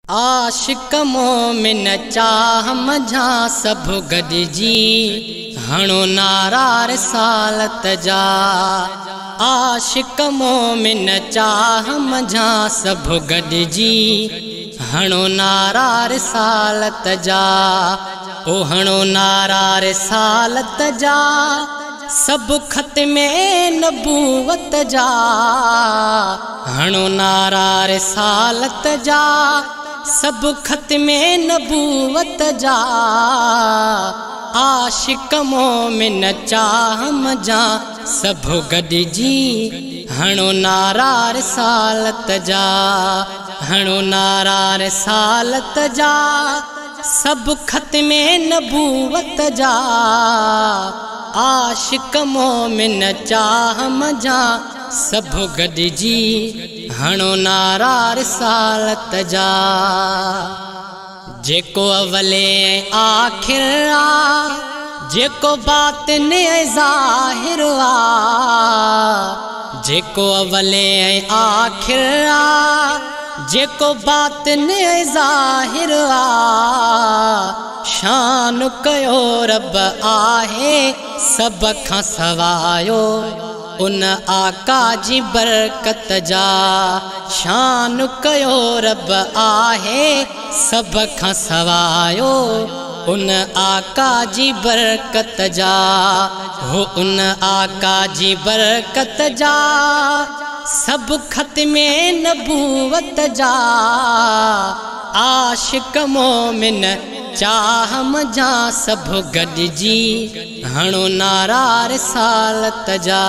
आशिक मोमिन चाह मझा सब गॾिजी हणो नारा रिसालत जा। आशिक मोमिन चाह मझा सब गॾिजी हणो नारा रिसालत जा। ओ हणो नारा रिसालत जा सब ख़त्मे नबूवत जा। हणो नारा रिसालत जा सब ख़त्मे नबूवत जा। आशिक मोमिन चाह मझा सब गॾिजी हणो नारा रिसालत जा। हणो नारा रिसालत जा सब ख़त्मे नबूवत जा। आशिक मोमिन चाह मझा सब गॾिजी हणो नारा रिसालत जा। जेको अवले आखिर आ जेको बातिन ज़ाहिर आ। जेको अवले आखिर आ जेको बातिन ज़ाहिर आ। शान कयो रब आहे सब खां सवायो उन आका जी बरकत जा। शान कयो रब आहे सब खां सवायो उन आका जी बरकत जा। हो उन आका जी बरकत जा सब ख़त्मे नबूवत जा। आशिक मोमिन चाह मझा सब गॾिजी हणो नारा रिसालत जा।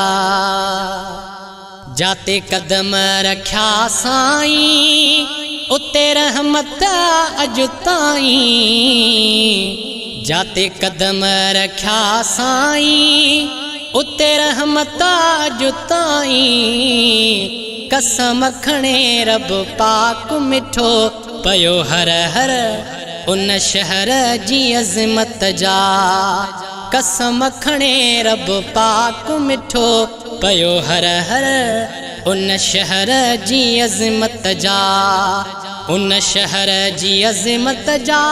जाते कदम रखिया साईं उते रहमत अॼु ताईं। जाते कदम रखिया साईं उते रहमत अॼु ताईं। कसम खणे रब पाक मिठो पयो हर हर उन शहर जी अज़मत जा। कसम खणे रब पाक मिठो पयो हर हर उन शहर जी अज़मत जा। उन शहर जी अज़मत जा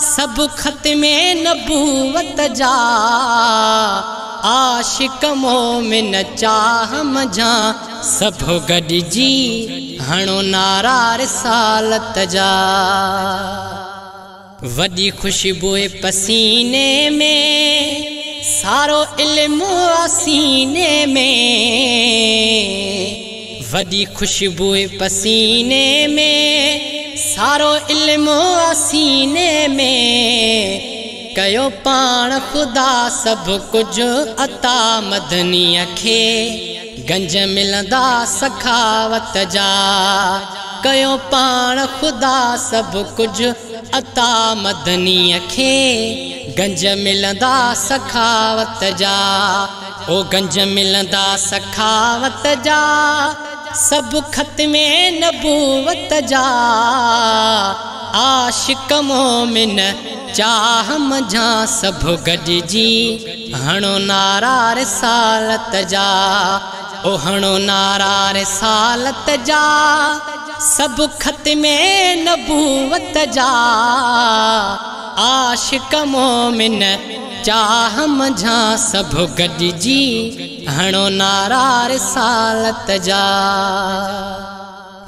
सब ख़त्मे नबूवत जा। आशिक मोमिन चाह मझा सब गॾिजी हणो नारा रिसालत जा। वॾी खुशबू पसीने में सारो इल्म सीने में। वॾी खुशबू पसीने में सारो इल्म सीने में। कयो पाण खुदा सब कुछ अता मदनीअ खे गंज मिलंदा सखावत जा। कयो पाण खुदा सब कुछ अता मदनीअ खे गंज मिलंदा सखावत जा। ओ गंज मिलंदा सखावत जा सब ख़त्मे नबूवत जा। आशिक मोमिन चाह मझा सब गॾिजी हणो नारा रिसालत जा। ओ हणो नारा रिसालत जा सब ख़त्मे नबूवत जा। आशिक मोमिन चाह मझा सब गॾिजी हणो नारा रिसालत जा।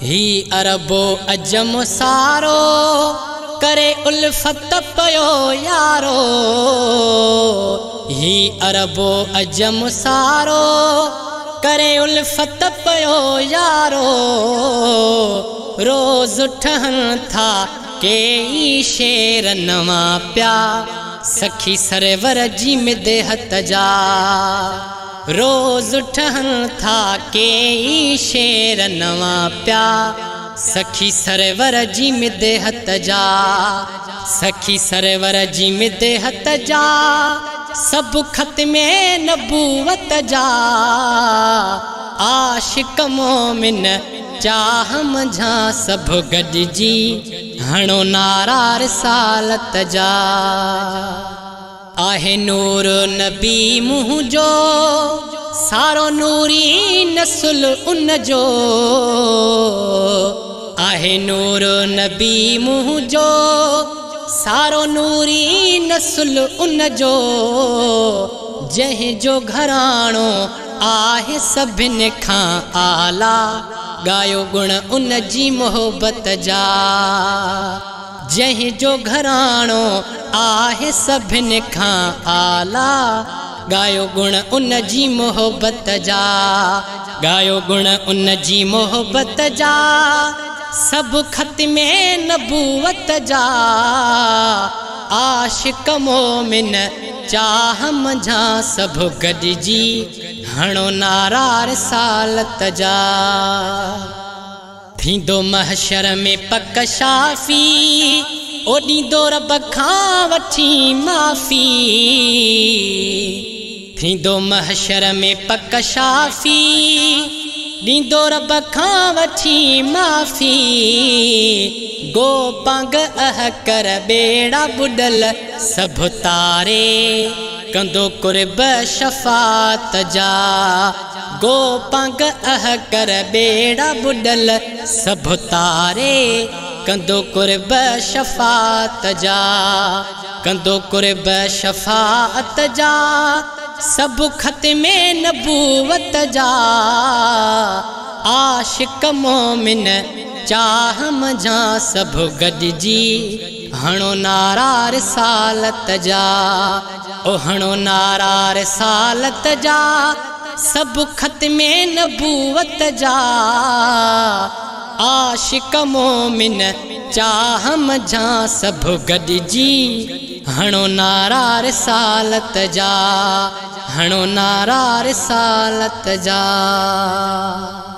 ही अरबो अजम सारो करे उल्फत पयो यारो। ही अरबो अजम सारो करे उल्फत पयो यारो। रोज़ ठहन था कई शेर नवा प्या सखी सरवर जी मिदहत जा। रोज़ ठहन था कई शेर नवा प्या सखी सरवर जी मिदहत जा। सखी सरवर जी मिदहत जा सब ख़त्मे नबूवत जा। आशिक मोमिन चाह मझा सब गॾिजी हणो नारा रिसालत जा। आहे नूर नबी मुँह जो सारो नूरी नस्ल उन जो। आहे नूर नबी मुँह जो सारो नूरी नस्ल उन जो जंहिं जो घराणो आहे सभिनि खां आला गायो गुण उन जी मोहब्बत जा जंहिं जो घराणो आहे सभिनि खां आला गायो गुण उन जी मोहब्बत जा गायो गुण उन जी मोहब्बत जा सब ख़त्मे नबूवत जा आशिक मोमिन चाह मंझा सब गॾिजी हणो नारा रिसालत जा थींदो महशर में पक शाफी ओ ॾींदो रब खां वठी माफ़ी थींदो महशर में पक शाफी ॾींदो रब खां वठी माफ़ी गो पंग अह कर बेड़ा बुडल सभु तारे कंदो कुर्ब शफ़ात जा गो पंग अह कर बेड़ा बुडल सभु तारे कंदो कुर्ब शफ़ात जा कंदो कुर्ब शफ़ात जा सब ख़त्मे नबूवत जा आशिक मोमिन चाह मंझा सब गॾिजी हणो नारा रिसालत जा ओ हणो नारा रिसालत जा सब ख़त्मे नबूवत जा आशिक मोमिन चाह मंझा सब गॾिजी हणो नारा रिसालत जा हणो नारा रिसालत जा।